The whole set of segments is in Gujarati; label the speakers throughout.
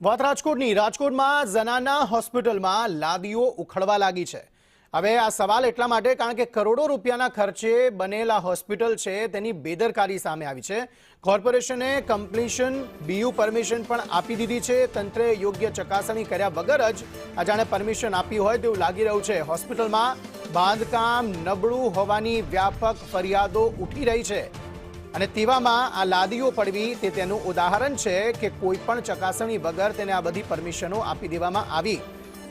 Speaker 1: વાત રાજકોટની રાજકોટમાં ઝનાના હોસ્પિટલમાં લાદીઓ ઉખડવા લાગી છે। હવે આ સવાલ એટલા માટે કારણ કે કરોડો રૂપિયાના ખર્ચે બનેલા હોસ્પિટલ છે તેની બેદરકારી સામે આવી છે। કોર્પોરેશને કમ્પ્લીશન બીયુ પરમિશન પણ આપી દીધી છે। તંત્રે યોગ્ય ચકાસણી કર્યા વગર જ આ જાણે પરમિશન આપી હોય તેવું લાગી રહ્યું છે। હોસ્પિટલમાં બાંધકામ નબળું હોવાની વ્યાપક ફરિયાદો ઉઠી રહી છે અને તેવામાં આ લાદીઓ પડવી તે તેનું ઉદાહરણ છે કે કોઈ પણ ચકાસણી વગર તેને આ બધી પરમિશનો આપી દેવામાં આવી।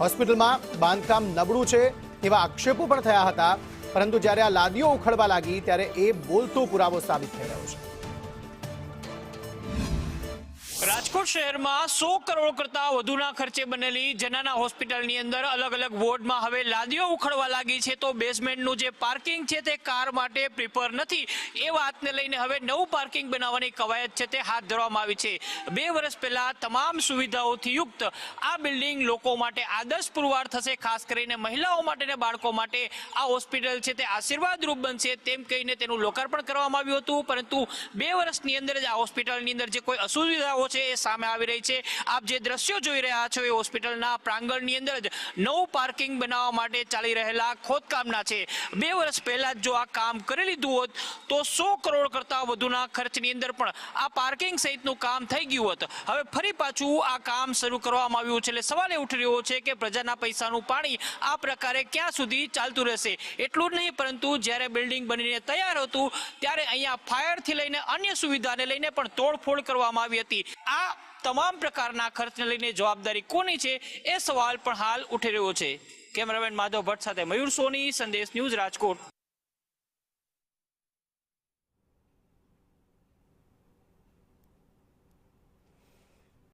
Speaker 1: હોસ્પિટલમાં બાંધકામ નબળું છે તેવા આક્ષેપો પણ થયા હતા, પરંતુ જ્યારે આ લાદીઓ ઉખડવા લાગી ત્યારે એ બોલતો પુરાવો સાબિત થઈ રહ્યો છે।
Speaker 2: રાજકોટ શહેરમાં 100 કરોડ કરતા વધુના ખર્ચે બનેલી ઝનાના હોસ્પિટલની અંદર અલગ અલગ વોર્ડમાં હવે લાદીઓ ઉખડવા લાગી છે। તો બેઝમેન્ટનું જે પાર્કિંગ છે તે કાર માટે પ્રિફર નથી એ વાતને લઈને હવે નવું પાર્કિંગ બનાવવાની કવાયત છે તે હાથ ધરવામાં આવી છે। 2 વર્ષ પહેલા તમામ સુવિધાઓથી યુક્ત આ બિલ્ડિંગ લોકો માટે આદર્શ પુરવાર થશે। ખાસ કરીને મહિલાઓ માટે અને બાળકો માટે આ હોસ્પિટલ છે તે આશીર્વાદરૂપ બનશે તેમ કહીને તેનું લોકાર્પણ કરવામાં આવ્યું હતું, પરંતુ 2 વર્ષની અંદર જ આ હોસ્પિટલની અંદર જે કોઈ અસુવિધાઓ એ સામે આવી રહી છે। આપ જે દ્રશ્યો જોઈ રહ્યા છો એ હોસ્પિટલના પ્રાંગણની અંદર જ નવું પાર્કિંગ બનાવવા માટે ચાલી રહેલા ખોદકામના છે। 2 વર્ષ પહેલા જો આ કામ કરી લીધું હોત તો 100 કરોડ કરતા વધુના ખર્ચની અંદર પણ આ પાર્કિંગ સહિતનું કામ થઈ ગયું હોત। હવે ફરી પાછું આ કામ શરૂ કરવામાં આવ્યું છે, એટલે સવાલ એ ઉઠી રહ્યો છે કે પ્રજાના પૈસાનું પાણી આ પ્રકારે ક્યાં સુધી ચાલતું રહેશે। એટલું જ નહીં, પરંતુ જ્યારે બિલ્ડિંગ બનીને તૈયાર હતું ત્યારે અહીંયા ફાયરથી લઈને અન્ય સુવિધાને લઈને પણ તોડફોડ કરવામાં આવી હતી। આ તમામ પ્રકારના ખર્ચને લઈને જવાબદારી કોની છે એ સવાલ પણ હાલ ઉઠી રહ્યો છે। કેમેરામેન માધવ ભટ્ટ સાથે મયુર સોની, સંદેશ ન્યૂઝ, રાજકોટ।